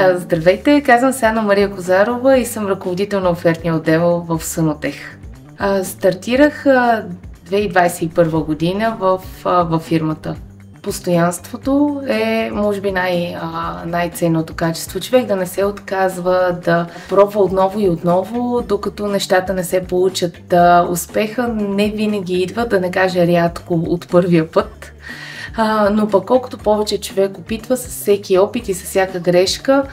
Здравейте, казвам се Анна Мария Козарова и съм ръководител на офертния отдел в Санотех. Стартирах 2021 година в фирмата. Постоянството е, може би, най-ценното качество. Човек да не се отказва, да пробва отново и отново, докато нещата не се получат. Успеха не винаги идва, да не кажа рядко, от първия път. Но пък колкото повече човек опитва с всеки опит и с всяка грешка,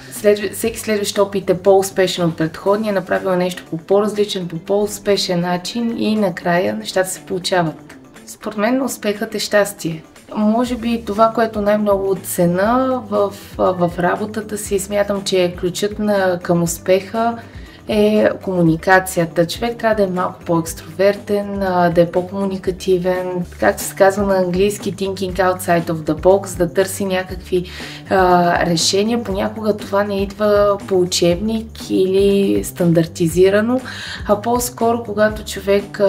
всеки следващ опит е по-успешен от предходния, направил нещо по по-различен, по по-успешен начин и накрая нещата се получават. Според мен успехът е щастие. Може би това, което най-много ценя в работата си, смятам, че е ключът към успеха, е комуникацията. Човек трябва да е малко по-екстровертен, да е по-комуникативен, както се казва на английски thinking outside of the box, да търси някакви решения. Понякога това не идва по учебник или стандартизирано, а по-скоро когато човек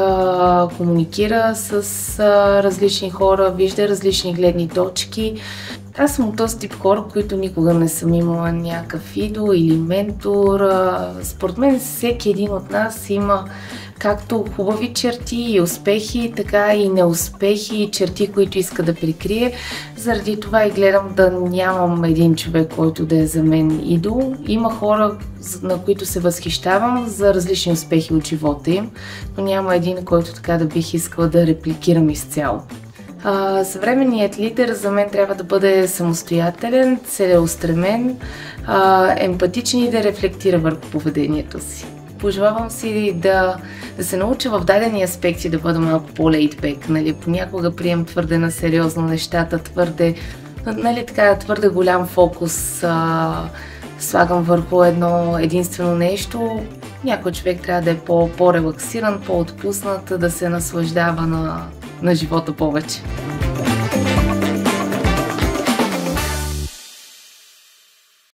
комуникира с различни хора, вижда различни гледни точки. Аз съм от този тип хора, които никога не съм имала някакъв идол или ментор. Според мен всеки един от нас има както хубави черти и успехи, така и неуспехи и черти, които иска да прикрие. Заради това и гледам да нямам един човек, който да е за мен идол. Има хора, на които се възхищавам за различни успехи от живота им, но няма един, който така да бих искала да репликирам изцяло. Съвременният лидер за мен трябва да бъде самостоятелен, целеустремен, емпатичен и да рефлектира върху поведението си. Пожелавам си да се науча в дадени аспекти да бъда малко по-лейтбек. Понякога прием твърде на сериозно нещата, твърде голям фокус слагам върху едно единствено нещо. Някой човек трябва да е по-релаксиран, по-отпуснат, да се наслаждава на живота повече.